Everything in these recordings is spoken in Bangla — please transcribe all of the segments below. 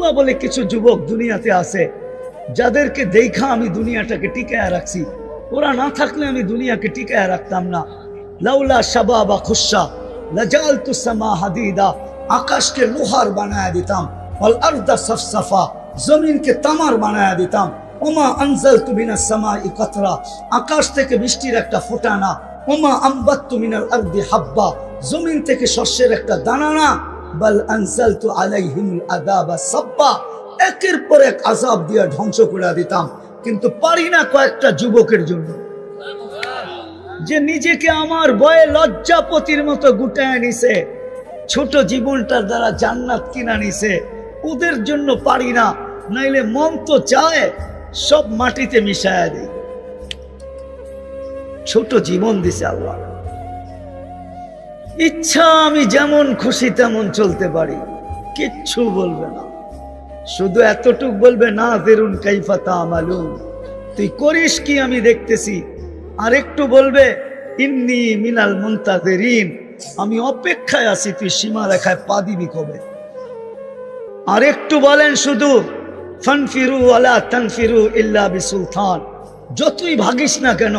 আল্লাহ বলে কিছু যুবক দুনিয়াতে আছে যাদেরকে দেখা আমি দুনিয়াটাকে টিকায় রাখছি, ওরা না থাকলে আমি দুনিয়াকে টিকায় রাখতাম না। লাউলা শাবাবা খুশা লাজালতু সামা হাদিদা, আকাশকে লোহার বানায় দিতাম, ওয়াল আরদা সাফসাফা, জমিনকে তামার বানায় দিতাম। ওমা আনজালতু মিনাস সামাই কাতরা, আকাশ থেকে বৃষ্টির একটা ফোঁটা না। ওমা আম্বাততু মিনাল আরদি হাব্বা, জমিন থেকে শস্যের একটা দানা না। বাল আনজালতু আলাইহিমুল আযাবা সাব্বা, একের পর এক আযাব দিয়ে ধ্বংস করে দিতাম। কিন্তু পারি না কয়েকটা যুবকের জন্য, যে নিজেকে আমার ভয়ে লজ্জাপতির মতো গুটায় নিছে, ছোট জীবনটার দ্বারা জান্নাত কিনা নিছে। ওদের জন্য পারি না, নাইলে মন তো চায় সব মাটিতে মিশায়া দেই। ছোট জীবন দিছে আল্লাহ, ইচ্ছা আমি যেমন খুশি তেমন চলতে পারি, কিচ্ছু বলবে না। শুধু এতটুক বলবে না ফেরুন কাইফা তামালুন, তুই করিস কি আমি দেখতেছি। আর একটু বলবে ইন্নী মিনাল মুনতাজিরিন, আমি অপেক্ষায় আছি, তুই সীমা রেখায় পা দিবি কবে। আর একটু বলেন শুধু ফানফিরু ওয়ালা তানফিরু ইল্লা বিসুলতান, যতই ভাগিস না কেন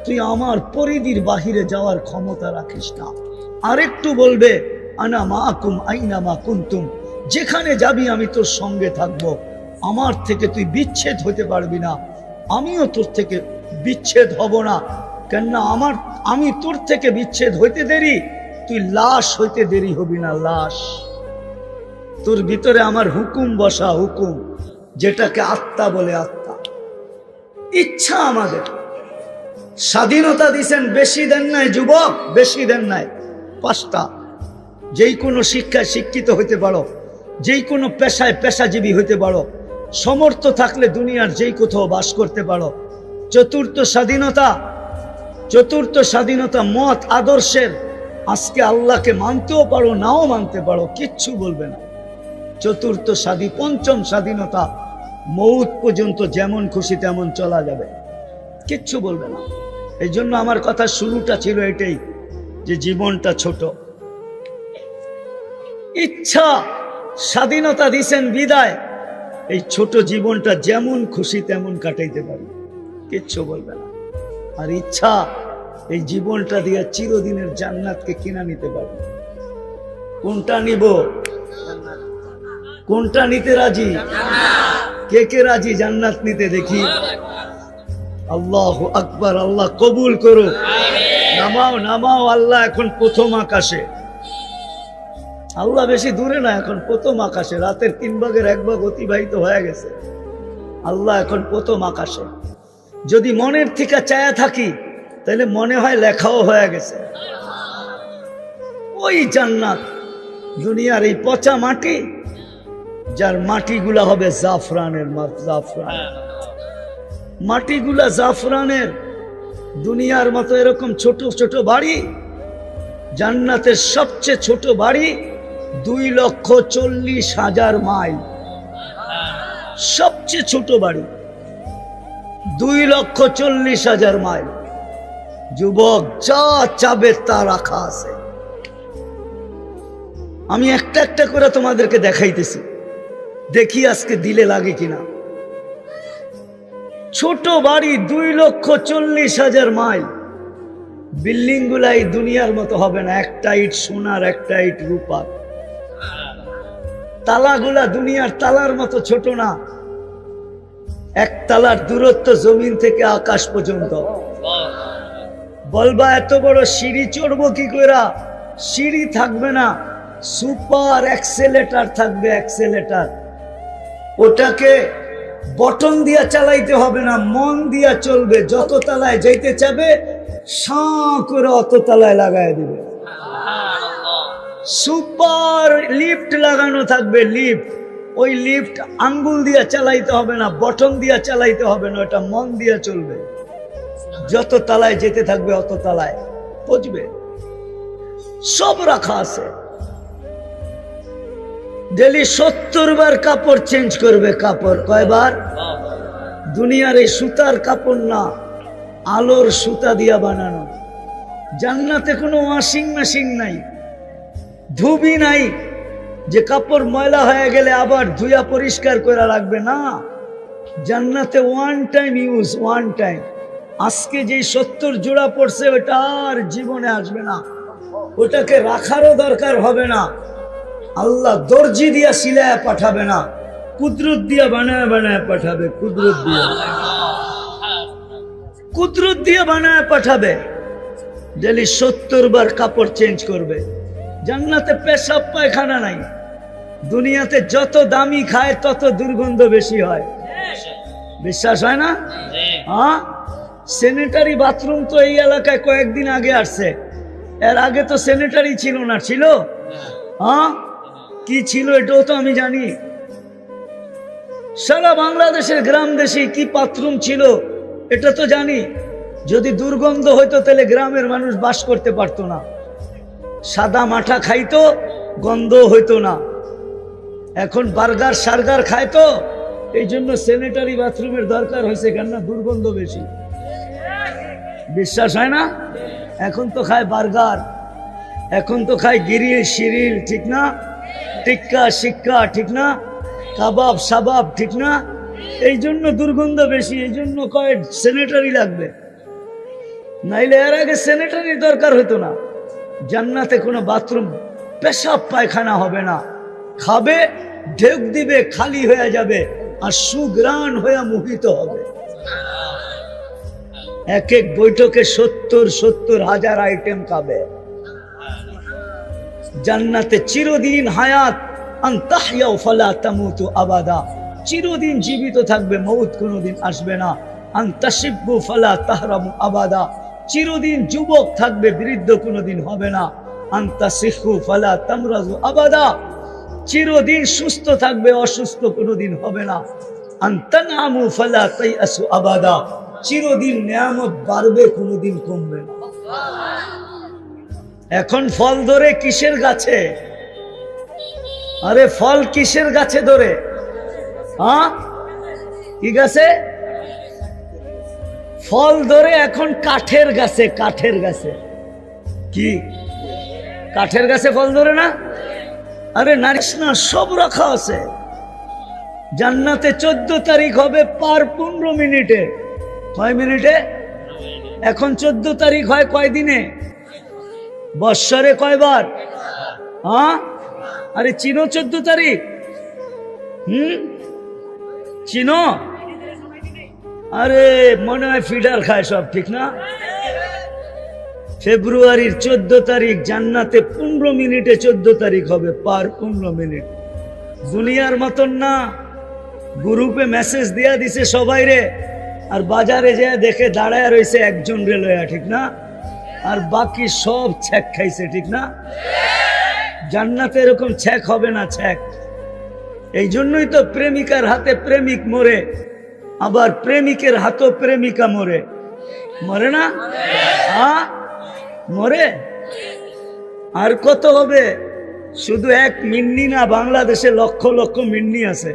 তুই আমার পরিধির বাহিরে যাওয়ার ক্ষমতা রাখিস না। আর একটু বলবে আনা মাআকুম আইনা মা কুনতুম, যেখানে যাবি আমি তোর সঙ্গে থাকব, আমার থেকে তুই বিচ্ছেদ হতে পারবি না, আমিও তোর থেকে বিচ্ছেদ হব না। কেননা আমি তোর থেকে বিচ্ছেদ হইতে দেরি, তুই লাশ হইতে দেরি হবি না। লাশ, তোর ভিতরে আমার হুকুম বসা, হুকুম যেটাকে আত্মা বলে, আত্মা। ইচ্ছা আমাদের স্বাধীনতা দিছেন, বেশি দেন নাই যুবক, বেশি দেন নাই। 5টা, যেই কোনো শিক্ষায় শিক্ষিত হইতে পারো, যেই কোনো পেশায় পেশাজীবী হইতে পারো, সমর্থ থাকলে দুনিয়ার যেই কোথাও বাস করতে পারো। চতুর্থ স্বাধীনতা মত আদর্শের, আজকে আল্লাহকে মানতেও পারো নাও মানতে পারো, কিচ্ছু বলবে না। পঞ্চম স্বাধীনতা, মৌত পর্যন্ত যেমন খুশি তেমন চলা যাবে, কিচ্ছু বলবে না। এই জন্য আমার কথা শুরুটা ছিল এটাই, যে জীবনটা ছোট। ইচ্ছা স্বাধীনতা দিছেন বিদায়, এই ছোট জীবনটা যেমন খুশি তেমন কাটাইতে পারি, কিচ্ছু বলবে না। আর ইচ্ছা এই জীবনটা দিয়ে চিরদিনের জান্নাতকে কিনা নিতে পারবে। কোনটা নিব? কোনটা নিতে রাজি? কে কে রাজি জান্নাত নিতে? দেখি। আল্লাহু আকবার, আল্লাহ কবুল করুক। নামাও নামাও, আল্লাহ এখন প্রথম আকাশে। আল্লাহ বেশি দূরে না, এখন প্রথম আকাশে। রাতের 3 ভাগের 1 ভাগ অতিবাহিত হয়ে গেছে, আল্লাহ এখন প্রথম আকাশে। যদি মনের থেকে চায়া থাকি তাহলে মনে হয় লেখাও হয়ে গেছে। ওই জান্নাত, দুনিয়ার এই পচা মাটি, যার মাটিগুলা হবে জাফরানের, মাটিগুলা জাফরানের। দুনিয়ার মতো এরকম ছোট ছোট বাড়ি, জান্নাতের সবচেয়ে ছোট বাড়ি 2,40,000 মাইল। সবচেয়ে ছোট বাড়ি 2,40,000 মাইল। যুবক, যা চাবে তা রাখা আছে। আমি একটা একটা করে তোমাদেরকে দেখাইতেছি, দেখি আজকে দিলে লাগে কিনা। ছোট বাড়ি 2,40,000 মাইল। বিল্ডিং গুলাই দুনিয়ার মতো হবে না, একটা ইট সোনার, একটা ইট রূপার। তালাগুলা দুনিয়ার তালার মতো ছোট না, 1 তালার দূরত্ব জমিন থেকে আকাশ পর্যন্ত। বলবা এত বড় সিঁড়ি চড়বো কি করে? সিঁড়ি থাকবে না, সুপার অ্যাক্সেলেটার থাকবে, অ্যাক্সেলেটার। ওটাকে বটন দিয়া চালাইতে হবে না, মন দিয়া চলবে। যত তালায় যাইতে চাবে সাঁ করে অত তালায় লাগাই দিবে। সুপার লিফট লাগানো থাকবে, লিফট। ওই লিফট আঙ্গুল দিয়া চালাইতে হবে না, বটন দিয়া চালাইতে হবে না, ওটা মন দিয়া চলবে। যত তালায় যেতে থাকবে অত তালায় পৌঁছবে। সব রাখা আছে। ডেলি 70 বার কাপড় চেঞ্জ করবে। কাপড় কয়বার? দুনিয়ার এই সুতার কাপড় না, আলোর সুতা দিয়া বানানো। জান্নাতে কোনো ওয়াশিং মেশিন নাই, ধুবি নাই, যে কাপড় ময়লা হয়ে গেলে আবার ধুইয়া পরিষ্কার করা লাগবে না। জান্নাতে one time use, one time. আজকে যে 70 জোড়া পড়ছে ওটা আর জীবনে আসবে না, ওটাকে রাখারও দরকার হবে না। আল্লাহ দর্জি দিয়া সিলায়া পাঠাবে না, কুদরত দিয়া বানায় বানায় পাঠাবে। কুদরত দিয়া বানায় পাঠাবে। ডেলি 70 বার কাপড় চেঞ্জ করবে। জান্নাতে পেশাব পায়খানা নাই। দুনিয়াতে যত দামি খায় তত দুর্গন্ধ বেশি হয়, বিশ্বাস হয় না? হ্যাঁ, স্যানিটারি বাথরুম তো এই এলাকায় কয়েকদিন আগে আসছে। এর আগে তো স্যানিটারি ছিল না, ছিল? হ্যাঁ, কি ছিল এটাও তো আমি জানি। সারা বাংলাদেশের গ্রাম দেশে কি বাথরুম ছিল এটা তো জানি। যদি দুর্গন্ধ হইতো তাহলে গ্রামের মানুষ বাস করতে পারতো না। সাদা মাঠা খাইতো, গন্ধ হইতো না। এখন বার্গার সার্গার খায় তো, এই জন্য স্যানিটারি বাথরুমের দরকার হয়েছে, কেন না দুর্গন্ধ বেশি। বিশ্বাস হয় না? এখন তো খায় বার্গার, এখন তো খায় গিরিল শিরিল, ঠিক না? টিক্কা শিক্কা, ঠিক না? কাবাব সাবাব, ঠিক না? এই জন্য দুর্গন্ধ বেশি, এই জন্য কয় স্যানিটারি লাগবে। নাইলে এর আগে স্যানিটারির দরকার হতো না। জান্নাতে কোনো বাথরুম পেশাব পায়খানা হবে না। খাবে, ঢেক দিবে, খালি হয়ে যাবে, আর সুগ্রাণ হয়ে মোহিত হবে। এক এক বৈঠকে 70 হাজার আইটেম খাবে। জান্নাতে চিরদিন হায়াত, আনতাহইয়া ফালা তামুতু আবাদা, চিরদিন জীবিত থাকবে, মউত কোনোদিন আসবে না। আনতাশিব্বু ফালা তাহরামু আবাদা, চিরদিন যুবক থাকবে, বৃদ্ধ কোনোদিন হবে না। আনতাসিহু ফালা তামরাজু আবাদা, চিরদিন সুস্থ থাকবে, অসুস্থ কোনোদিন হবে না। আনতানামু ফালা তাইয়াসু আবাদা, চিরদিন নিয়ামত বাড়বে, কোনোদিন কমবে না। এখন ফল ধরে কিসের গাছে? আরে ফল কিসের গাছে ধরে? হ্যাঁ, কি গাছে? ফল ধরে এখন কাঠের গাছে। কাঠের গাছে কি? কাঠের গাছে ফল ধরে না? আরে নারিশ না, সব রাখা আছে। জান্নাতে 14 তারিখ হবে পার 15 মিনিটে। কয় মিনিটে? এখন 14 তারিখ হয় কয় দিনে? বৎসরে কয়বার? হ্যাঁ, আরে চিনো 14 তারিখ? চিনো? আরে মনে হয় ফিডার খায় সব, ঠিক না? ফেব্রুয়ারির 14 তারিখ জান্নাতে 15 মিনিটে 14 তারিখ হবে, পার 15 মিনিট। দুনিয়ার মতন না, গ্রুপে মেসেজ দিয়া দিছে সবাই রে, আর বাজারে যে দেখে দাঁড়ায় রয়েছে একজন রেলওয়া, ঠিক না? আর বাকি সব ছ্যাক খাইছে, ঠিক না? জান্নাতে এরকম ছ্যাক হবে না, ছ্যাক। এই জন্যই তো প্রেমিকার হাতে প্রেমিক মরে, আবার প্রেমিকের হাতেও প্রেমিকা মরে। মরে না? হ্যাঁ, মরে। আর কত হবে? শুধু এক মিন্নি না, বাংলাদেশে লক্ষ লক্ষ মিন্নি আছে।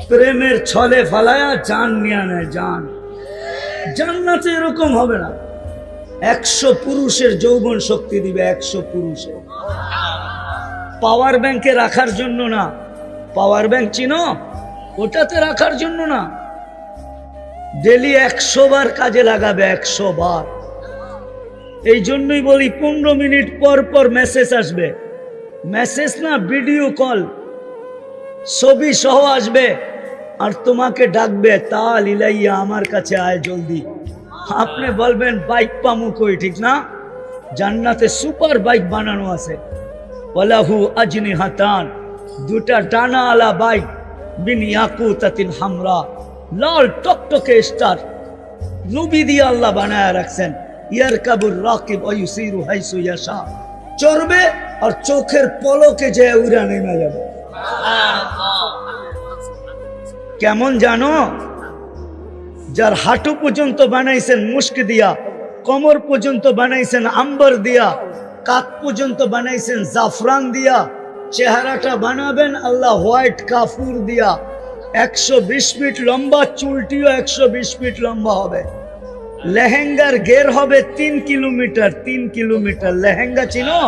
প্রেমের ছলে ফালায়া জান নিয়ে নেয়, জান। জান্নাতে এরকম হবে না। 100 পুরুষের যৌবন শক্তি দিবে, 100 পুরুষের। পাওয়ার ব্যাংকে রাখার জন্য না। পাওয়ার ব্যাংক চিনো? ওটাতে রাখার জন্য না। ডেলি 100 বার কাজে লাগাবে, 100 বার। এই জন্যই বলি 15 মিনিট পর পর মেসেজ আসবে। মেসেজ না, ভিডিও কল, ছবি সহ আসবে, আর তোমাকে ডাকবে, তাল ইলাইয়া, আমার কাছে আয় জলদি। আপনি বলবেন বাইক পামু কই, ঠিক না? জান্নাতে সুপার বাইক বানানো আছে। ওয়ালাহু আজনিহাতান, দুটা ডানা আলা বাইক, বিন ইয়াকুতাতিন হামরা, লাল টকটকে স্টার, রুবি দিয়ে আল্লাহ বানায় রাখছেন। ইয়ারকাবুর রাকিব ওয়া ইউসিরু হাইসু ইয়াশা, চড়বে আর চোখের পলকে যে উড়া নেমে যাবে। কেমন জানো? যার হাঁটু পর্যন্ত বানাইছেন মুস্ক দিয়া, কোমর পর্যন্ত বানাইছেন আম্বর দিয়া, কাক পর্যন্ত বানাইছেন জাফরান দিয়া, চেহারাটা বানাবেন আল্লাহ হোয়াইট কাফুর দিয়া। 120 ফিট লম্বা, চুলটিও 120 ফিট লম্বা হবে। লেহেঙ্গার ঘের হবে 3 কিলোমিটার। 3 কিলোমিটার লেহেঙ্গা চিনো?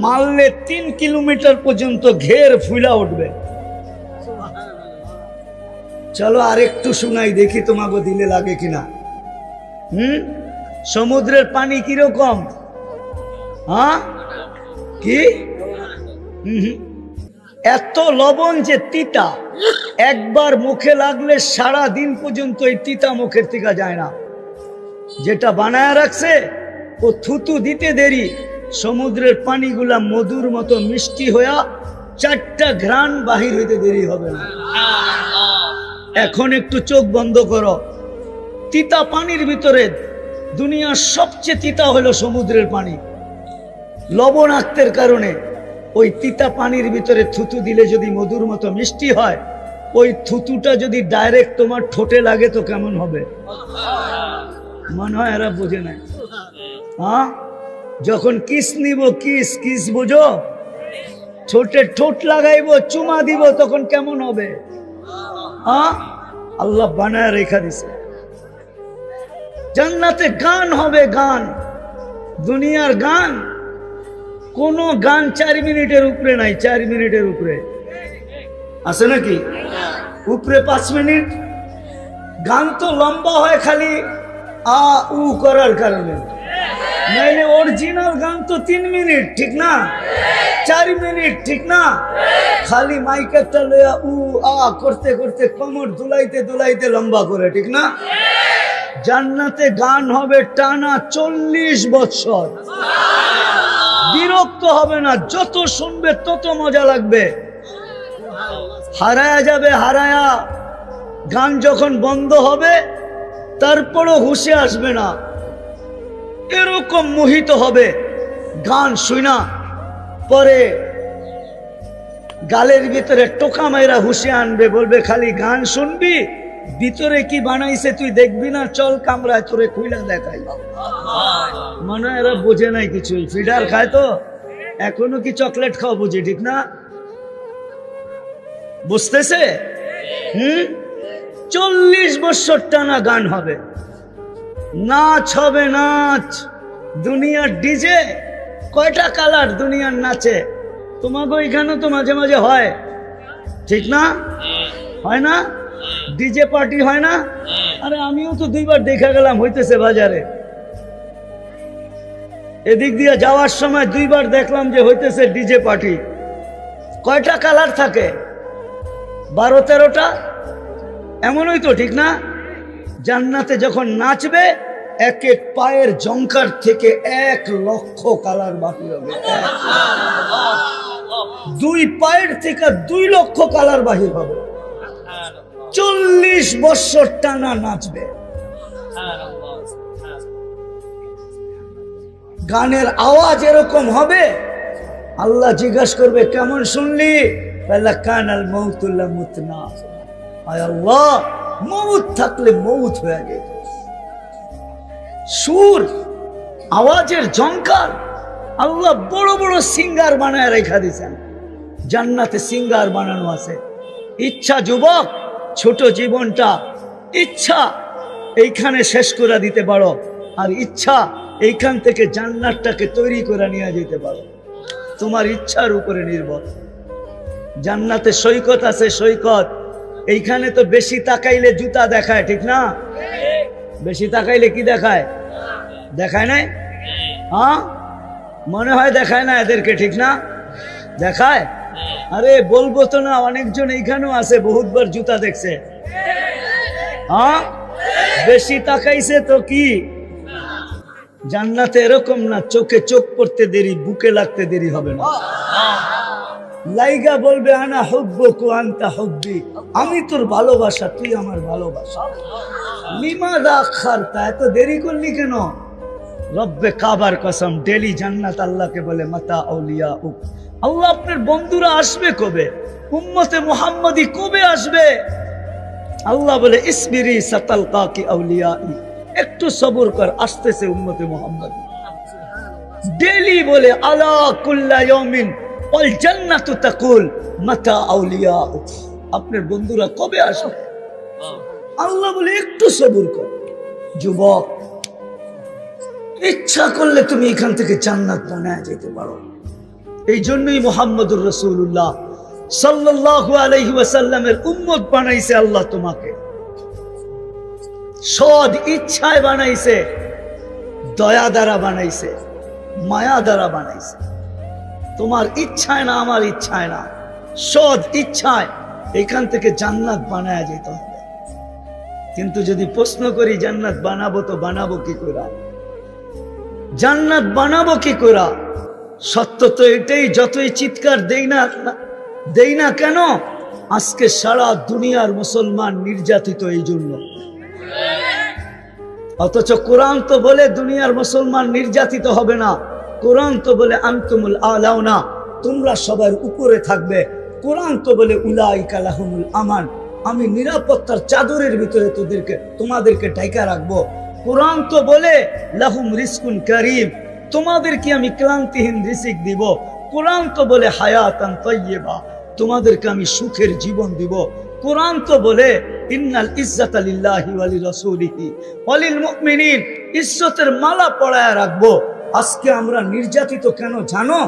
মারলে 3 কিলোমিটার পর্যন্ত ঘের ফুলা উঠবে। চলো আরেকটু শোনাই, দেখি তোমাকে দিলে লাগে কিনা। সমুদ্রের পানি কিরকম? হ্যাঁ কি? এত লবণ যে তিতা, একবার মুখে লাগলে সারা দিন পর্যন্ত এই তিতা মুখের থেকে যায় না। যেটা বানায় রাখছে ও থুতু দিতে দেরি, সমুদ্রের পানিগুলা মধুর মতো মিষ্টি হইয়া 4টা ঘ্রাণ বাহির হইতে দেরি হবে না। এখন একটু চোখ বন্ধ করো। তিতা পানির ভিতরে দুনিয়ার সবচেয়ে তিতা হলো সমুদ্রের পানি। লবণাক্তের কারণে ওই তিতা পানির ভিতরে থুতু দিলে যদি মধুর মতো মিষ্টি হয়, ওই থুতুটা যদি ডাইরেক্ট তোমার ঠোঁটে লাগে তো কেমন হবে? মনে হয় এরা বোঝে না। হ্যাঁ, যখন কিস নিব, কিস কিস বুঝো, ঠোঁটে ঠোঁট লাগাইব, চুমা দিব, তখন কেমন হবে? হ্যাঁ, আল্লাহ বানায় রেখা দিছে। জান্নাতে গান হবে, গান। দুনিয়ার গান, কোন গান 4 মিনিটের উপরে নাই। 4 মিনিটের উপরে আছে নাকি? উপরে 5 মিনিট। গান তো লম্বা হয় খালি আ উ করার কারণে, নাইলে অরিজিনাল গান তো 3 মিনিট, ঠিক না? 4 মিনিট, ঠিক না? খালি মাইকেরটা লইয়া উ আ করতে করতে কোমর দুলাইতে দুলাইতে লম্বা করে, ঠিক না? জান্নাতে গান হবে টানা 40 বছর। বিরক্ত হবে না, যত শুনবে তত মজা লাগবে। হারায়া যাবে, হারায়া। গান যখন বন্ধ হবে তারপরও হুঁশে আসবে না, এরকম মোহিত হবে। গান শুনা পরে গালের ভিতরে টোকা মাইরা হুঁশে আনবে, বলবে খালি গান শুনবি, ভিতরে কি বানাইছে তুই দেখবি না, চল কামরায় তোরে খুইলা দেখাই। মনে হয় এরা বোঝে নাই কিছুই। ফিডার খায় তো এখনো কি চকলেট খাওয়া বুঝি, ঠিক না? বুঝতেছে? 40 বছর টানা গান হবে, নাচ হবে, নাচ। দুনিয়ার ডিজে কয়টা কালার দুনিয়ার নাচে, তোমাকে এখানে তো মাঝে মাঝে হয়, ঠিক না? হয় না? ডিজে পার্টি হয় না? আরে আমিও তো 2বার দেখা গেলাম, হইতেছে বাজারে। এদিক দিয়ে যাওয়ার সময় 2বার দেখলাম যে হইতেছে ডিজে পার্টি। কয়টা কালার থাকে? 12-13টা, এমনই তো, ঠিক না? জান্নাতে যখন নাচবে, এক এক পায়ের জঙ্কার থেকে 1 লক্ষ কালার বাকি হবে। 2 পায়ের থেকে 2 লক্ষ কালার বাহির হবে। 40 বছর টানা নাচবে। গানের আওয়াজ এরকম হবে, আল্লাহ জিজ্ঞাসা করবে কেমন শুনলি? কানাল মউতুল্লাহ মুতনা। আয় আল্লাহ, মউত থাকলে মউত হয়ে যেত। সুর, আওয়াজের ঝংকার, আল্লাহ বড় বড় সিঙ্গার বানায় রেখা দিয়েছেন। জান্নাতে সিঙ্গার বানানো আছে। ইচ্ছা যুবক, ছোট জীবনটা ইচ্ছা এইখানে শেষ করে দিতে পারো, আর ইচ্ছা এইখান থেকে জান্নাতটাকে তৈরি করে নিয়ে যেতে পারো। তোমার ইচ্ছার উপরে নির্ভর। জান্নাতে সৈকত আছে, সৈকত। এইখানে তো বেশি তাকাইলে জুতা দেখায়, ঠিক না? বেশি তাকাইলে কি দেখায়? দেখায় নাই? হ্যাঁ, মনে হয় দেখায় না এদেরকে, ঠিক না? দেখায়। আরে বলবো তো না, অনেকজন এইখানেও আছে, বহুতবার জুতা দেখছে। হ্যাঁ, বেশি তাকাইছে তো কি? জান্নাতে এরকম না, চোখে চোখ পড়তে দেরি, বুকে লাগতে দেরি হবে না। লাইগা বলবে আনা হুব্বুকু আনতা হুব্বি, আমি তোর ভালোবাসা, তুই আমার ভালোবাসা। লিমাযা আখারতা, এত দেরি করলি কেন? রব্বে কাবার কসম, ডেলি জান্নাত আল্লাহকে বলে মাতা আউলিয়া উক, আল্লাহ আপনার বন্ধুরা আসবে কবে? উম্মতে মুহাম্মাদি কবে আসবে? আল্লাহ বলে ইসবিরি সাতালকাকি আউলিয়াই, একটু সবর কর, আসতেছে উম্মতে মুহাম্মাদি। ডেলি বলে আলা কুল্লা ইয়াউমিন ওয়াল জান্নাতু তাকুল মাতা আউলিয়া উক, আপনার বন্ধুরা কবে আসবে? আল্লাহ বলে একটু সবর কর। যুবক, ইচ্ছা করলে তুমি এখান থেকে জান্নাত বানায় যেতে পারো। এই জন্যই মুহাম্মদুর রাসূলুল্লাহ সাল্লাল্লাহু আলাইহি ওয়াসাল্লামের উম্মত বানাইছে আল্লাহ তোমাকে, সদ ইচ্ছায় বানাইছে, দয়া দ্বারা বানাইছে, মায়া দ্বারা বানাইছে। তোমার ইচ্ছায় না, আমার ইচ্ছায় না, সদ ইচ্ছায় এখান থেকে জান্নাত বানায়া যেতে হবে। কিন্তু যদি প্রশ্ন করি জান্নাত বানাবো তো বানাবো কি করে, জান্নাত বানাবো কি করে? সত্য তো এটাই, যতই চিৎকার দেই না কেন, আজকে সারা দুনিয়ার মুসলমান নির্যাতিত এই জন্য। অথচ কোরআন তো বলে দুনিয়ার মুসলমান নির্যাতিত হবে না। কোরআন তো বলে আনতুমুল আলাউনা, তোমরা সবার উপরে থাকবে। কোরআন তো বলে উলাইকা লাহুমুল আমান, আমি নিরাপত্তার চাদরের ভিতরে তোমাদেরকে ঢাকা রাখবো। কোরআন তো বলে লাহুম রিজকুন কারীম, তোমাদেরকে আমি ক্লান্তিহীন রিজিক দিব। কোরআন তো বলে হায়াতান তাইয়্যিবা, তোমাদেরকে আমি সুখের জীবন দিব। কোরআন তো বলে ইন্নাল ইজ্জাতা লিল্লাহি ওয়া লিরাসূলিহি ওয়া লিল মুমিনিন, ইজ্জতের মালা পরায়া রাখবো। আজকে আমরা নির্যাতিত কেন জানো?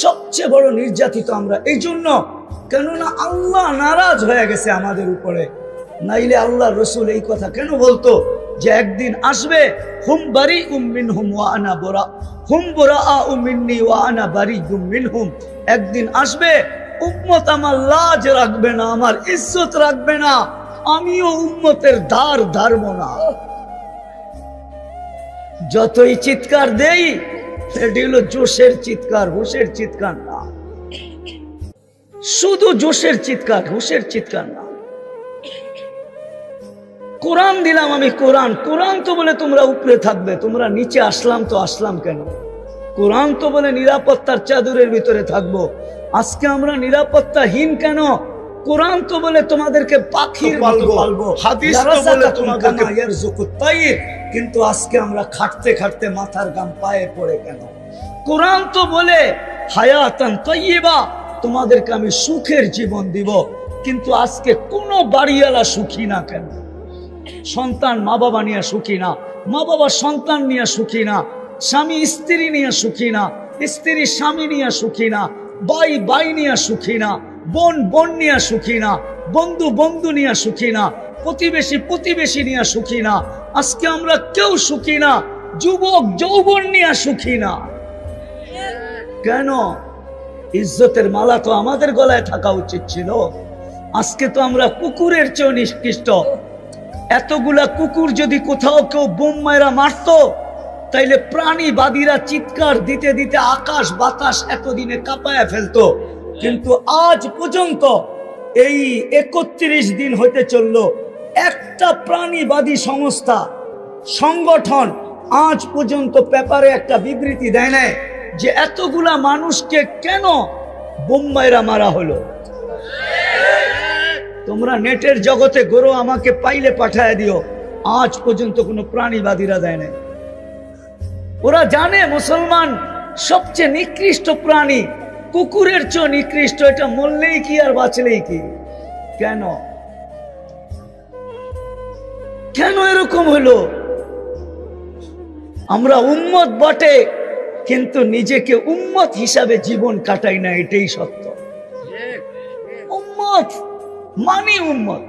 সবচেয়ে বড় নির্যাতিত আমরা এই জন্য, কেননা আল্লাহ নারাজ হয়ে গেছে আমাদের উপরে। নাইলে আল্লাহ রসুল এই কথা কেন বলতো যে একদিন আসবে হুম বারিউম মিনহুম ওয়া আনা বুরা, হুম বুরাআউ মিন্নি ওয়া আনা বারিউম মিনহুম। একদিন আসবে উম্মত আমার লাজ রাখবে না, আমার ইজ্জত রাখবে না, আমিও উম্মতের ধার ধারবো না। যতই চিৎকার দেই এটি হলো জোশের চিৎকার, হুশের চিৎকার না। শুধু জোশের চিৎকার, হুশের চিৎকার না। কোরআন দিলাম আমি, কোরআন, কোরআন তো বলে তোমরা উপরে থাকবে, তোমরা নিচে আসলাম তো আসলাম কেন? কোরআন তো বলে নিরাপত্তার চাদরের ভিতরে থাকবো, আজকে আমরা নিরাপত্তাহীন কেন? কোরআন তো বলে তোমাদেরকে পাখির মতো পালবো, হাদিস তো বলে তোমাদেরকে ইয়ারযুকুত তাইর, কিন্তু আজকে আমরা খাটতে খাটতে মাথার ঘাম পায়ে পড়ে কেন? কোরআন তো বলে হায়াতান তাইয়্যিবা, তোমাদেরকে আমি সুখের জীবন দিব, কিন্তু আজকে কোনো বাড়িওয়ালা সুখী না কেন? সন্তান মা বাবা নিয়ে সুখী না, মা বাবা সন্তান নিয়ে সুখী না, স্বামী স্ত্রী নিয়ে সুখী না, স্ত্রী স্বামী নিয়ে সুখী না, ভাই ভাই নিয়ে সুখী না, বোন বোন নিয়ে সুখী না, বন্ধু বন্ধু নিয়ে সুখী না, প্রতিবেশী প্রতিবেশী নিয়ে সুখী না। আজকে আমরা কেউ সুখী না, যুবক যৌবন নিয়ে সুখী না কেন? ইজ্জতের মালা তো আমাদের গলায় থাকা উচিত ছিল। আজকে তো আমরা কুকুরের চেয়ে নিকৃষ্ট। এতগুলা কুকুর যদি কোথাও কেউ বোম মায়েরা মারতো, তাইলে প্রাণীবাদীরা চিৎকার দিতে দিতে আকাশ বাতাস এতদিনে কাঁপায়া ফেলতো। কিন্তু আজ পর্যন্ত এই 31 দিন হতে চললো, একটা প্রাণীবাদী সংস্থা সংগঠন আজ পর্যন্ত পেপারে একটা বিবৃতি দেয় নাই যে এতগুলা মানুষকে কেন বোম্বাইরা মারা হলো। তোমরা নেটের জগতে গরো, আমাকে পাইলে পাঠায় দিও। আজ পর্যন্ত কোনো প্রাণীবাদীরা দেয় নাই। ওরা জানে মুসলমান সবচেয়ে নিকৃষ্ট প্রাণী, কুকুরের চেয়ে নিকৃষ্ট। এটা মরলেই কি আর বাঁচলেই কি? কেন কেন এরকম হলো? আমরা উম্মত বটে, কিন্তু নিজেকে উম্মত হিসাবে জীবন কাটাই না, এটাই সত্য। উম্মত মানি উম্মত,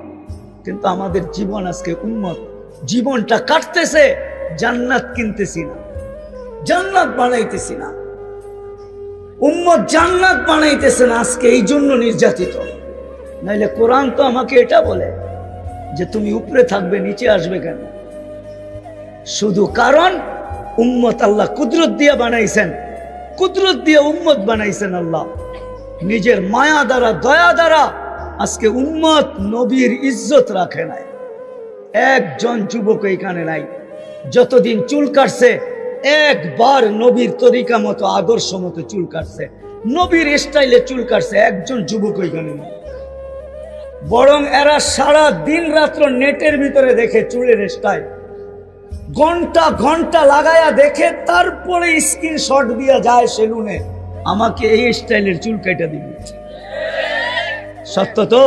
কিন্তু আমাদের জীবন আজকে উম্মত। জীবনটা কাটতেছে, জান্নাত কিনতেছি না, জান্নাত বানাইতেছি না। উম্মত জান্নাত বানাইতেছে না আজকে, এই জন্য নির্যাতিত। নাইলে কোরআন তো আমাকে এটা বলে যে তুমি উপরে থাকবে, নিচে আসবে কেন? শুধু কারণ উম্মত আল্লাহ কুদরত দিয়ে বানাইছেন, কুদরত দিয়ে উম্মত বানাইছেন আল্লাহ নিজের মায়া দ্বারা, দয়া দ্বারা। আজকে উম্মত নবীর ইজ্জত রাখে নাই। একজন যুবক এইখানে নাই যতদিন চুল কাটছে একবার নবীর তরিকা মতো, আদর্শ মতো চুল কাটছে, নবীর স্টাইলে চুল কাটছে, একজন যুবক ওইখানে নেই। বরং এরা সারা দিন রাত্র নেটের ভিতরে দেখে চুলের স্টাইল, ঘন্টা ঘন্টা লাগায়া দেখে, তারপরে স্ক্রিনশট দিয়া যায় সেলুনে, আমাকে এই স্টাইলের চুল কেটে দিবি। সত্য তো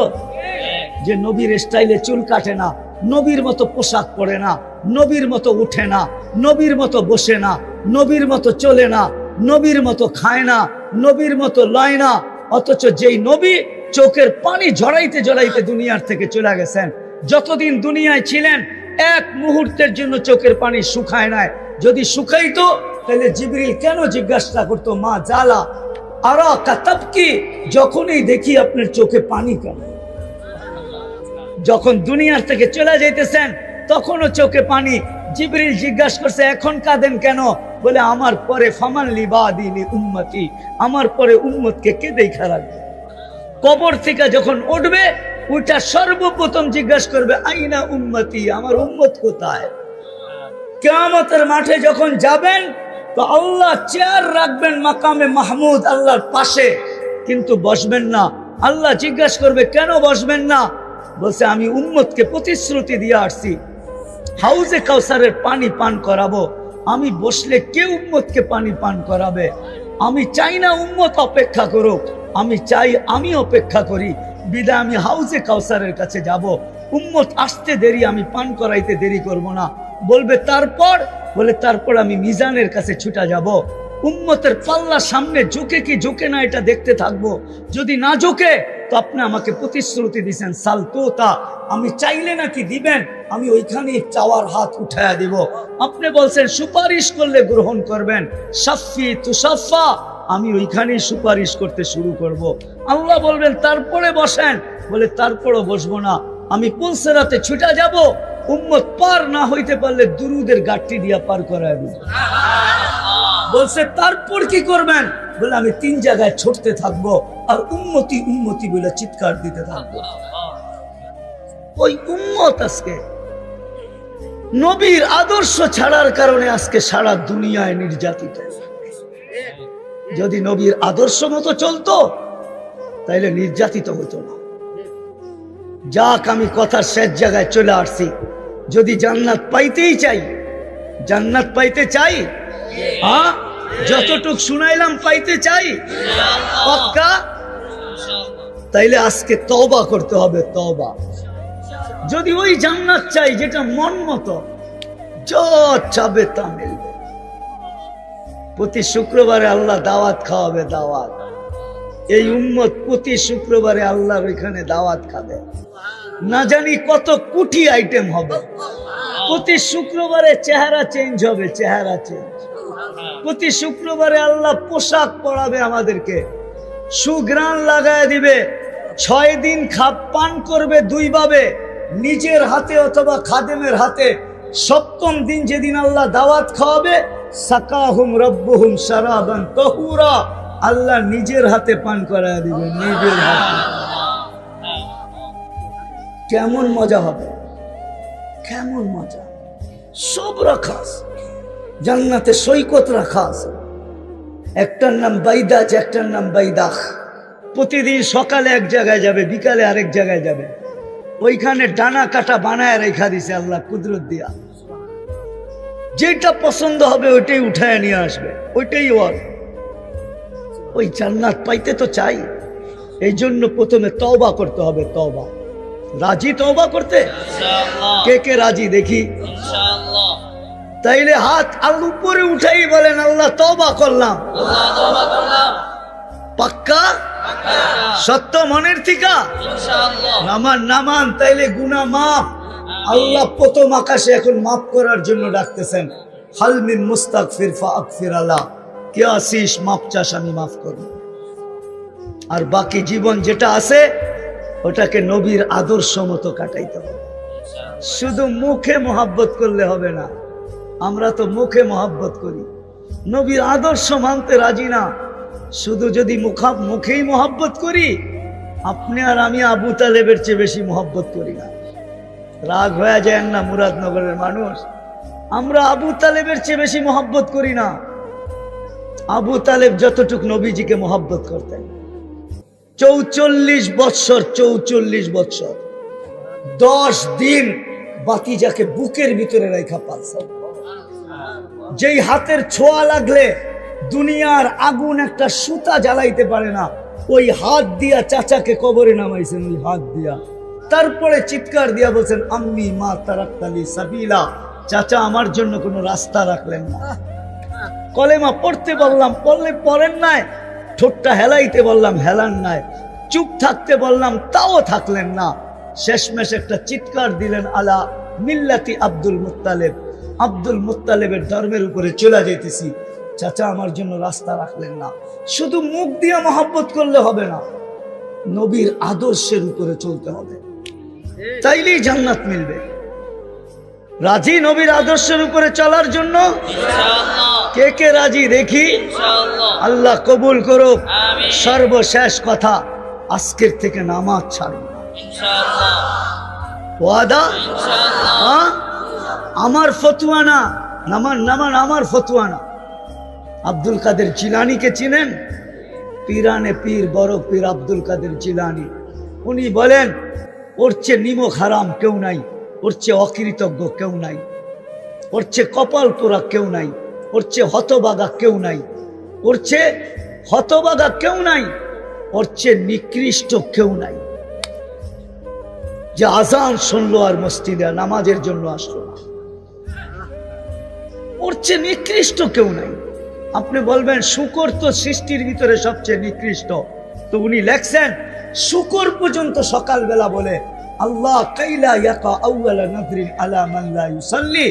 যে নবীর স্টাইলে চুল কাটে না, নবীর মতো পোশাক পরে না, নবীর মতো উঠে না, নবীর মতো বসে না, নবীর মতো চলে না, নবীর মতো খায় না, নবীর মতো লয় না, অথচ যেই নবী চোখের পানি ঝরাইতে ঝরাইতে দুনিয়ার থেকে চলে গেছেন, যতদিন দুনিয়ায় ছিলেন এক মুহূর্তের জন্য চোখের পানি শুকায় নাই। যদি শুকাইতো তাহলে জিবরিল কেন জিজ্ঞাসা করতো, মা জালা আরা কাতাব কি, যখনই দেখি আপনার চোখে পানি কেন? যখন দুনিয়ার থেকে চলে যাইতেছেন তখনও চোখে পানি। জিবরিল জিজ্ঞাসা করছে, এখন কাঁদেন কেন? বলে, আমার পরে ফামান লিবাদিনি উম্মতি, আমার পরে উম্মতকে কে দেখা রাখবে? কবর থেকে যখন উঠবে ওইটা সর্বপ্রথম জিজ্ঞাসা করবে, আইনা উম্মতি, আমার উম্মত কোথায়? কিয়ামতের মাঠে যখন যাবেন তো আল্লাহ চেয়ার রাখবেন মাকামে মাহমুদ, আল্লাহর পাশে, কিন্তু বসবেন না। আল্লাহ জিজ্ঞাসা করবে, কেন বসবেন না? বলছে, আমি উম্মতকে প্রতিশ্রুতি দিয়ে আসছি হাউজে কাউসারের পানি পান করাবো, আমি বসলে কে উম্মতকে পানি পান করাবে? আমি চাই না উম্মত অপেক্ষা করুক, আমি চাই আমি অপেক্ষা করি। বিদায় আমি হাউজে কাউসারের কাছে যাব, উম্মত আসতে দেরি, আমি পান করাইতে দেরি করব না। বলবে তারপর? বলে, তারপর আমি মিজানের কাছে ছুটা যাব, উম্মতের পাল্লা সামনে ঝুঁকে কি ঝুঁকে না এটা দেখতে থাকবো। যদি না ঝুঁকে তো আপনি আমাকে প্রতিশ্রুতি দিয়েছেন সালতোতা, আমি চাইলে নাকি দিবেন, আমি ওইখানে চাওয়ার হাত উঠায়া দিব। আপনি বলছেন সুপারিশ করলে গ্রহণ করবেন, সাফি তুসাফা, আমি ওইখানেই সুপারিশ করতে শুরু করব। আল্লাহ বলবেন তারপরে বসেন, বলে তারপরও বসবো না, আমি পুলসেরাতে ছুটা যাব, উম্মত পার না হইতে পারলে দুরুদের গাঠটি দিয়া পার করায় দিব। বলছে তারপর কি করবেন? বলে, আমি 3 জায়গায় ছুটতে থাকবো আর উম্মতি উম্মতি বলে চিৎকার দিতে থাকবো। ওই উম্মত আজকে নবীর আদর্শ ছাড়ার কারণে আজকে সারা দুনিয়ায় নির্যাতিত। যদি নবীর আদর্শ মতো চলতো তাইলে নির্যাতিত হতো না। যাক, আমি কথার শেষ জায়গায় চলে আসছি। যদি জান্নাত পাইতেই চাই, জান্নাত পাইতে চাই, হ্যাঁ, যতটুক শুনাইলাম পাইতে চাই পাক্কা, তাইলে আজকে তওবা করতে হবে, তওবা। যদি ওই জান্নাত চাই যেটা মন মতো যা চাবে তা মিলবে। প্রতি শুক্রবারে আল্লাহ দাওয়াত খাওয়াবে, দাওয়াত। এই উম্মত প্রতি শুক্রবারে আল্লাহর ওইখানে দাওয়াত খাবে, না জানি কত কোটি আইটেম হবে। প্রতি শুক্রবারে চেহারা চেঞ্জ হবে, চেহারা চেঞ্জ। প্রতি শুক্রবারে আল্লাহ পোশাক পরাবে আমাদেরকে, সুঘ্রাণ লাগায় দিবে। 6 দিন পান করবে 2 ভাবে, নিজের হাতে অথবা খাদেমের হাতে। 7ম দিন যেদিন আল্লাহ দাওয়াত খাওয়াবে, সাকাহুম রব্বুহুম শারাবান তাহুরা, আল্লাহ নিজের হাতে পান করায় দিবে, নিজের হাতে। কেমন মজা হবে, কেমন মজা। সব রাখা আছে জান্নাতে, সৈকত রাখা আছে। একটার নাম বাইদাজ, একটার নাম বাইদাখ। প্রতিদিন সকালে এক জায়গায় যাবে, বিকালে আরেক জায়গায় যাবে। ওইখানে ডানা কাটা বানায় রেখা দিছে আল্লাহ কুদরত দিয়া। যেটা পছন্দ হবে ওইটাই উঠায় নিয়ে আসবে, ওইটাই ওর। ওই জান্নাত পাইতে তো চাই, এই জন্য প্রথমে তওবা করতে হবে। তওবা, রাজি তওবা করতে? কে কে রাজি দেখি? তাইলে হাত আল্লাহ উপরে উঠাই বলেন, আল্লাহ তওবা করলাম। পাক্কা? সত্য মনের থিকা? নামান নামান, তাইলে গুনাহ মাফ। আল্লাহ প্রথম আকাশে এখন মাফ করার জন্য ডাকতেছেন, হাল মিন মুস্তাগফির ফাগফির আল্লাহ, কে আসিস মাফ চাস, আমি মাফ করব। আর বাকি জীবন যেটা আছে ওটাকে নবীর আদর্শ মতো কাটাইতে হবে। শুধু মুখে মোহাব্বত করলে হবে না। আমরা তো মুখে মোহাব্বত করি, নবীর আদর্শ মানতে রাজি না। শুধু যদি মুখেই মোহাব্বত করি, আপনি আর আমি আবু তালেবের চেয়ে বেশি মোহাব্বত করি না। রাগ হয়ে যায় না মুরাদনগরের মানুষ? আমরা আবু তালেবের চেয়ে বেশি মোহাব্বত করি না। আবু তালেব যতটুক নবীজিকে মোহাব্বত করতেন, 44 বৎসর 44 বৎসর 10 দিন বাতিজাকে বুকের ভিতরে রেখা পালছেন। যেই হাতের ছোঁয়া লাগলে দুনিয়ার আগুন একটা সুতা জ্বালাইতে পারে না, ওই হাত দিয়া চাচাকে কবরে নামাইছেন, ওই হাত দিয়া। তারপরে চিৎকার দিয়া বলছেন, আম্মি মা তারাক্তালি সাবিলা, চাচা আমার জন্য কোনো রাস্তা রাখলেন না। কলেমা পড়তে বললাম, পড়লে পড়েন নাই। ঠোঁটটা হেলাইতে বললাম, হেলান নাই। চুপ থাকতে বললাম, তাও থাকলেন না। শেষমেশ একটা চিৎকার দিলেন, আলা মিল্লাতি আব্দুল মুত্তালিব, আব্দুল মুত্তালিবের ধর্মের উপরে চলে যেতেছি। চাচা আমার জন্য রাস্তা রাখলেন না। শুধু মুখ দিয়ে মহব্বত করলে হবে না, নবীর আদর্শের উপরে চলতে হবে, তাইলেই জান্নাত মিলবে। রাজি নবীর আদর্শের উপরে চলার জন্য? কে কে রাজি দেখি? আল্লাহ কবুল করুক। সর্বশেষ কথা, আজকের থেকে নামাজ ছাড়ব না। ওয়াদা? আমার ফতুয়া না, আমার ফতুয়া না। আব্দুল কাদের জিলানীকে চিনেন? পীরানে পীর, বড় পীর আব্দুল কাদের জিলানী। উনি বলেন, ওর চেয়ে নিমক হারাম কেউ নাই, ওর চেয়ে অকৃতজ্ঞ কেউ নাই, ওর চেয়ে কপাল পোড়া কেউ নাই, ওর চেয়ে হতবাগা কেউ নাই, ওর চেয়ে হতবাগা কেউ নাই, ওর চেয়ে নিকৃষ্ট কেউ নাই, যে আজান শুনলো আর মসজিদে নামাজের জন্য আসলো না। ওর চেয়ে নিকৃষ্ট কেউ নাই। আপনি বলবেন শুকর তো সৃষ্টির ভিতরে সবচেয়ে নিকৃষ্ট, তো উনি লেখছেন শুকর পর্যন্ত সকালবেলা বলে, আল্লাহ কাইলা ইয়াকা আউয়ালা নাযরিন আলা মান লা ইউসাল্লি,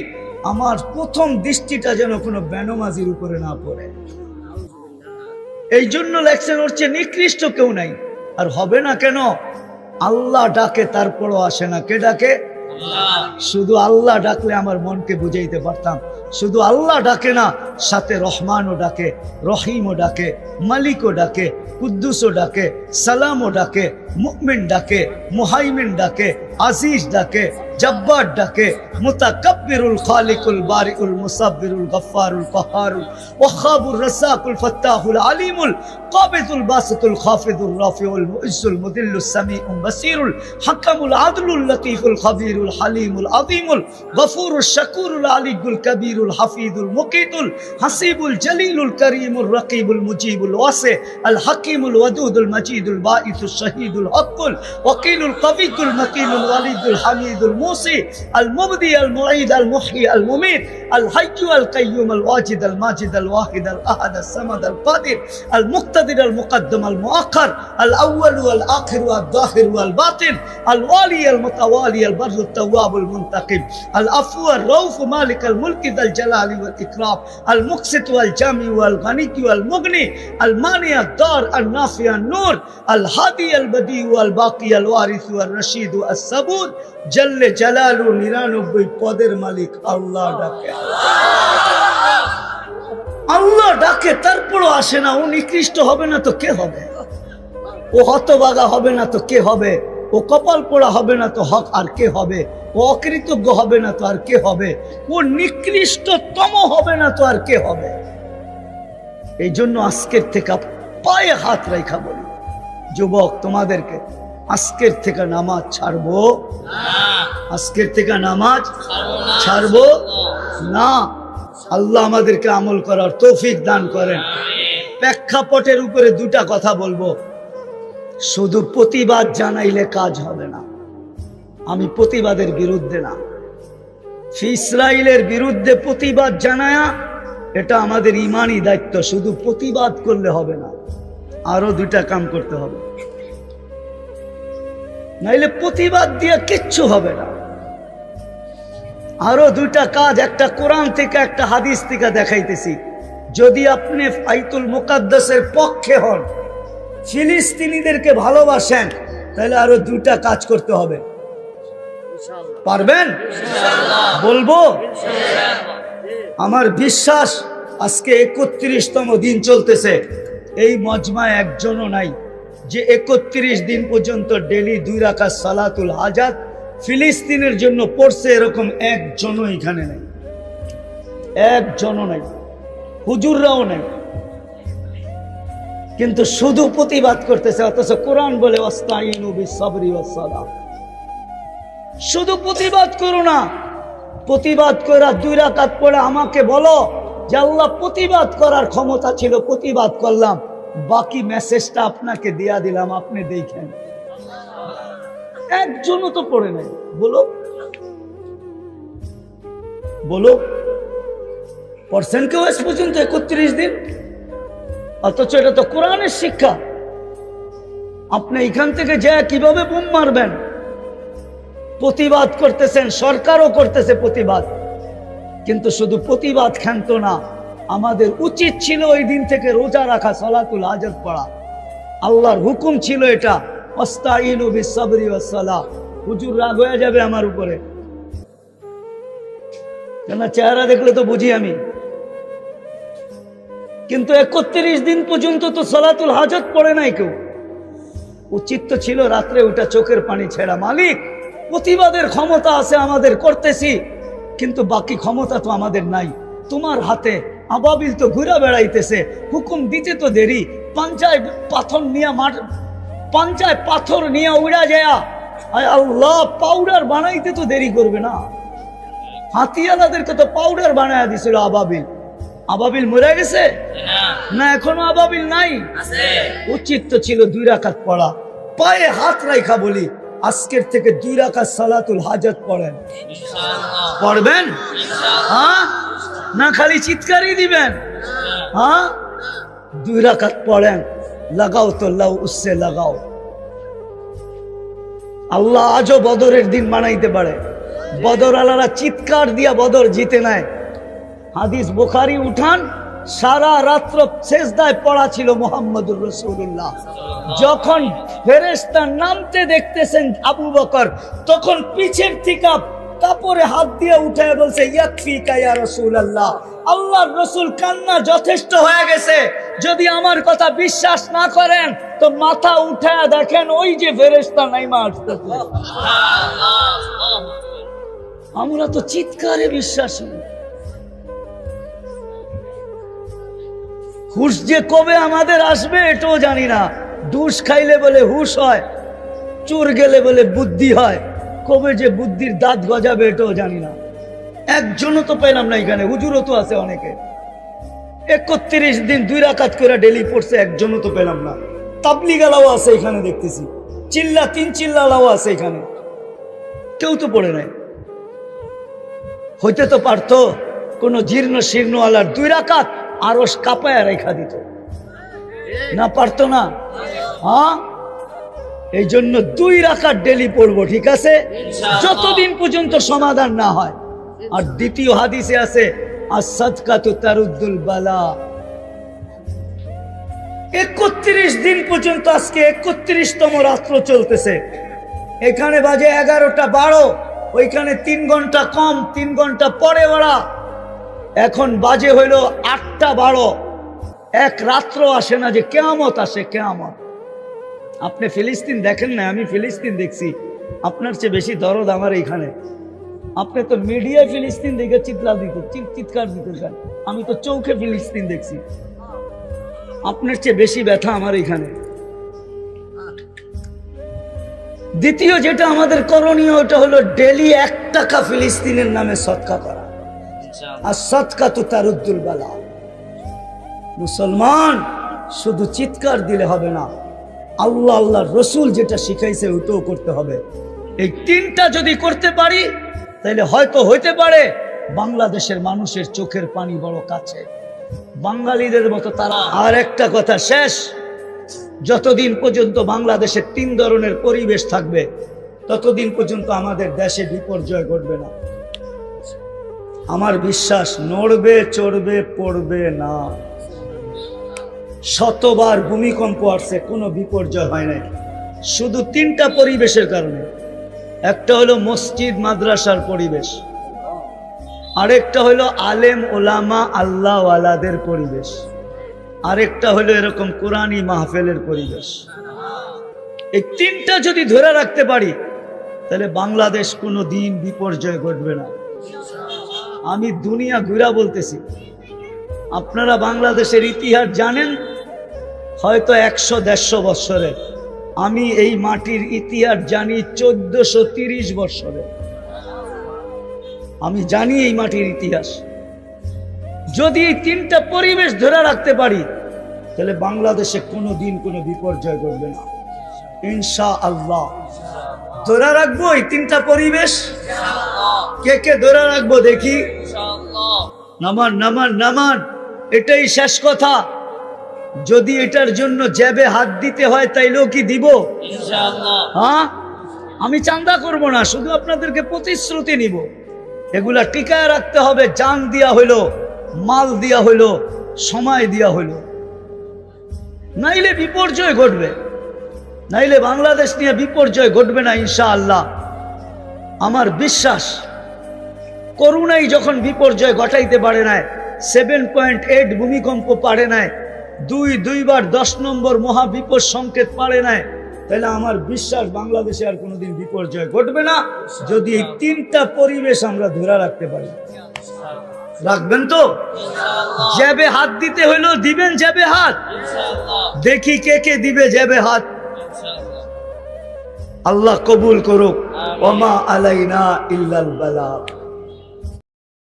আমার প্রথম দৃষ্টিটা যেন কোনো বেনমাজির উপরে না পড়ে। এই জন্য লেখছেন ওর চেয়ে নিকৃষ্ট কেউ নাই। আর হবে না কেন? আল্লাহ ডাকে তারপরও আসে না। কে ডাকে? শুধু আল্লাহ ডাকলে আমার মনকে বুঝাইতে পারতাম। শুধু আল্লাহ ডাকে না, সাথে রহমানও ডাকে, রহিমও ডাকে, মালিকও ডাকে, কুদ্দুসও ডাকে, সালামও ডাকে, মুমিন ডাকে, মুহাইমিন ডাকে, আজিজ ডাকে, জব্বার ডাকে, মুতাকাব্বিরুল খালিকুল বারিউল মুসাব্বিরুল গফফারুল কাহারুল ওয়াহাবুর রাসাকুল ফাত্তাহুল আলিমুল কাবিদুল বাসিতুল খাফিদুর রাফিউল মুইজ্জুল মুদিল্লুস সামিউল বাসিরুল হাকামুল আদলুল লতীফুল খাবীরুল হালিমুল আযীমুল গফুরুশ শাকুরুল আলিয়ুল কবীরুল হাফিজুল মুকিতুল হাসিবুল জলিলুল করিমুর রকিবুল মুজিবুল ওয়াসি আল হাকিমুল ওয়াদুদুল মাজিদুল বাঈসুশ শাহীদুল হকুল ওয়াকিলুল কবিয়ুল মাকিনুল ওয়ালিদুল হামিদুল মুসি আল মুবদি আল মুঈদ আল মুহয়ি আল মুমীত আল হাইয়্যু আল কাইয়্যুম আল ওয়াজিদ আল মাজিদ আল ওয়াহিদ আল আহাদ আল সামাদ আল কাদির আল মুক্তাদির আল মুকদ্দম আল মুআক্খার আল আউয়াল ওয়াল আখির ওয়াল যাহির ওয়াল বাতিন আল ওয়ালি আল মুতাওয়ালি আল বাররু التواب المنتقم العفو الرؤوف مالك الملك ذا الجلال والإكرام المقسط والجامع والغني والمغني المانع الضار النافع النور الهادي البديع والباقي الوارث والرشيد الصبور جل جلاله 99 পদের মালিক আল্লাহ ডাকে। আল্লাহ ডাকে তারপরও আসে না। ও নিকৃষ্ট হবে না তো কে হবে? ও হতভাগা হবে না তো কে হবে? ও কপাল পোড়া হবে না তো হক আর কে হবে? ও অকৃতজ্ঞ হবে না তো আর কে হবে? ও নিকৃষ্টতম হবে না তো আর কে হবে? এই জন্য আজকের থেকে পায়ে হাত রেখা বলি, যুবক তোমাদেরকে, আজকের থেকে নামাজ ছাড়বো না। আজকের থেকে নামাজ ছাড়বো না। আল্লাহ আমাদেরকে আমল করার তৌফিক দান করেন। প্রেক্ষাপটের উপরে দুটা কথা বলবো। শুধু প্রতিবাদ জানাইলে কাজ হবে না। আমি প্রতিবাদের বিরুদ্ধে না। ইসরায়েলের বিরুদ্ধে প্রতিবাদ জানায়া এটা আমাদের ইমানি দায়িত্ব। শুধু প্রতিবাদ করলে হবে না, আরো দুটা কাম করতে হবে, নাইলে প্রতিবাদ দিয়ে কিচ্ছু হবে না। আরো দুইটা কাজ, একটা কোরআন থেকে একটা হাদিস থেকে দেখাইতেছি। যদি আপনি বাইতুল মুকাদ্দাসের পক্ষে হন, ফিলিস্তিনিদেরকে ভালোবাসেন, তাহলে আরো দুইটা কাজ করতে হবে। পারবেন? বলবো? আমার বিশ্বাস আজকে 31তম দিন চলতেছে, এই মজমায় একজনও নাই যে 31 দিন পর্যন্ত ডেলি 2 রাকাত সালাতুল হাজাত ফিলিস্তিনের জন্য পড়ছে, এরকম একজনও এখানে নেই, একজনও নাই, হুজুররাও নাই। কিন্তু শুধু প্রতিবাদ করতেছে, অথচ কোরআন বলে ওয়াস্তাইনু বিসসবরি ওয়াসসালাহ। শুধু প্রতিবাদ করো না, প্রতিবাদ করে 2 রাকাত পড়ে আমাকে বলো যে আল্লাহ প্রতিবাদ করার ক্ষমতা ছিল, প্রতিবাদ করলাম, বাকি মেসেজটা আপনাকে দেয়া দিলাম, আপনি দেখেন। একজনও তো পড়ে নাই। বলো বলো, পড়ছেন কেউ আজ পর্যন্ত 31 দিন? অথচ এটা তো কোরআনের শিক্ষা। আপনি এখান থেকে যা কিভাবে বুম মারবেন? প্রতিবাদ করতেছেন, সরকারও করতেছে প্রতিবাদ, কিন্তু শুধু প্রতিবাদ ক্ষান্ত না, আমাদের উচিত ছিল ওই দিন থেকে রোজা রাখা, সালাতুল হাজত পড়া। আল্লাহর হুকুম ছিল এটা, আস্তাইনু বিসসাবরি ওয়াসসালাহ। হুজুর রাগ হয়ে যাবে আমার উপরে, কেন চেহারা দেখলে তো বুঝি আমি। কিন্তু 31 দিন পর্যন্ত তো সালাতুল হাজত পড়ে নাই কেউ। উচিত তো ছিল রাত্রে ওটা চোখের পানি ছেড়া। মালিক, প্রতিবাদের ক্ষমতা আছে আমাদের, করতেছি, কিন্তু বাকি ক্ষমতা তো আমাদের নাই। তোমার হাতে। আবাবিল তো ঘুরে বেড়াইতেছে, হুকুম দিতে তো দেরি। পাঞ্জায় পাথর নিয়ে উড়া যায়, আল্লাহ পাউডার বানাইতে তো দেরি করবে না। হাতিয়ালাদেরকে তো পাউডার বানায় দিছিল আবাবিল। আবাবিল মরে গেছে না? এখনো আবাবিল নাই? উচিত তো ছিল 2 রাকাত পড়া। পায়ে হাত রাখা বলি, আজকের থেকে 2 রাকাত সালাতুল হাজত পড়েন। পড়বেন? হ্যাঁ, না খালি চিৎকারই দিবেন? হ্যাঁ, 2 রাকাত পড়েন। লাগাও তো লাও, উসসে লাগাও। আল্লাহ আজও বদরের দিন বানাইতে পারে। বদর আলারা চিৎকার দিয়া বদর জিতে নেয়। হাদিস বুখারী উঠান, সারা রাত্র সেজদায় পড়া ছিল মুহাম্মদুর রাসূলুল্লাহ। যখন ফেরেশতা নামতে দেখতেছেন আবু বকর, তখন পিছের থেকে কাপড়ে হাত দিয়ে উঠায় বলছে, ইয়াকফিকা ইয়া রাসূলুল্লাহ, আল্লাহর রাসূল, কান্না যথেষ্ট হয়ে গেছে। যদি আমার কথা বিশ্বাস না করেন তো মাথা উঠায় দেখেন, ওই যে ফেরেশতা নাইমা আসতেছে। আমরা তো চিৎকারে বিশ্বাসী। হুশ যে কবে আমাদের আসবে এটাও জানি না। দুষ খাইলে বলে হুশ হয়, চোর গেলে বলে বুদ্ধি হয়। কবে যে বুদ্ধির দাঁত গজাবে এটাও জানি না। একজনও তো পেলাম না এখানে। হুজুরও তো আছে অনেকে, 31 দিন 2 রাকাত করে ডেলি পড়ছে, একজনও তো পেলাম না। তাবলিগালাও আছে এখানে দেখতেছি, তিন চিল্লালাও আছে এখানে, কেউ তো পড়ে নাই। হইতে তো পারতো কোনো জীর্ণ শীর্ণওয়ালার 2 রাকাত আরশ কাঁপায় রেখা দিত, না পারতো না? হ্যাঁ, এই জন্য 2 রাকাত ডেলি পড়বো, ঠিক আছে, যতদিন পর্যন্ত সমাধান না হয়। আর দ্বিতীয় হাদিসে আছে, as-সাদকাতু তারুদ্দুল বালা। 31 দিন পর্যন্ত, আজকে 31তম রাত্র চলতেছে। এখানে বাজে 11টা 12, ওইখানে 3 ঘন্টা কম, 3 ঘন্টা পরে বাড়া। এখন বাজে হইল 8টা 12। এক রাত্র আসে না যে কিয়ামত আসে, কিয়ামত। আপনি ফিলিস্তিন দেখেন না, আমি ফিলিস্তিন দেখছি। আপনার চেয়ে বেশি দরদ আমার এইখানে। আপনি তো মিডিয়ায় ফিলিস্তিন দেখে চিৎকার দিতেছেন, আমি তো চোখে ফিলিস্তিন দেখছি। আপনার চেয়ে বেশি ব্যথা আমার এইখানে। দ্বিতীয় যেটা আমাদের করণীয়, ওটা হলো ডেলি 1 টাকা ফিলিস্তিনের নামে সদকা করা। আর সদকাতু তারুদ্দুল বালা। মুসলমান শুধু চিৎকার দিলে হবে না, আল্লাহ আল্লাহর রসুল যেটা শিখাইছে ওটাও করতে হবে। এই 3টা যদি করতে পারি, তাহলে হয়তো হইতে পারে বাংলাদেশের মানুষের চোখের পানি বড় কাছে, বাঙালিদের মতো তারা। আর একটা কথা শেষ, যতদিন পর্যন্ত বাংলাদেশে 3 ধরনের পরিবেশ থাকবে, ততদিন পর্যন্ত আমাদের দেশে বিপর্যয় ঘটবে না। আমার বিশ্বাস, নড়বে চড়বে পড়বে না। শতবার ভূমিকম্প আসছে, কোনো বিপর্যয় হয় নাই, শুধু 3টা পরিবেশের কারণে। একটা হলো মসজিদ মাদ্রাসার পরিবেশ, আরেকটা হলো আলেম ওলামা আল্লাহওয়ালাদের পরিবেশ, আরেকটা হলো এরকম কোরআনী মাহফিলের পরিবেশ। এই 3টা যদি ধরে রাখতে পারি, তাহলে বাংলাদেশ কোনো দিন বিপর্যয় ঘটবে না। আমি দুনিয়া ঘুরা বলতেছি, আপনারা বাংলাদেশের ইতিহাস জানেন হয়তো 100-150 বছরে। আমি এই মাটির ইতিহাস জানি 1430 বছরে। আমি জানি এই মাটির ইতিহাস। যদি এই 3টা পরিবেশ ধরে রাখতে পারি, তাহলে বাংলাদেশে কোনো দিন কোনো বিপর্যয় ঘটবে না ইনশাআল্লাহ। ধরে রাখবো এই 3টা পরিবেশ। কে কে ধরে রাখবো দেখি? নামান নামান নামান, এটাই শেষ কথা। যদি এটার জন্য জ্যাবে হাত দিতে হয় তাইলেও কি দিব? ইনশাআল্লাহ। হ্যাঁ, আমি চান্দা করব না, শুধু আপনাদেরকে প্রতিশ্রুতি নিব। এগুলা টিকায় রাখতে হবে, জান দিয়া হইলো, মাল দিয়া হইলো, সময় দিয়া হইলো, নাইলে বিপর্যয় ঘটবে। নাইলে বাংলাদেশ নিয়ে বিপর্যয় ঘটবে না ইনশাআল্লাহ। আমার বিশ্বাস, করুণাই যখন বিপর্যয় ঘটাইতে পারে নাই, 7.8 ভূমিকম্প পারে নাই, দুইবার 10 নম্বর মহাবিপদ সংকেত পারে নাই, তাহলে আমার বিশ্বাস বাংলাদেশে আর কোনোদিন বিপর্যয় ঘটবে না, যদি এই তিনটা পরিবেশ আমরা ধরে রাখতে পারি। রাখবেন তো? জ্যাবে হাত দিতে হইলো দিবেন, জ্যাবে হাত। দেখি কে কে দিবে জ্যাবে হাত। আল্লাহ কবুল করুক। ওমা আলাইনা ইল্লাল বালাগ।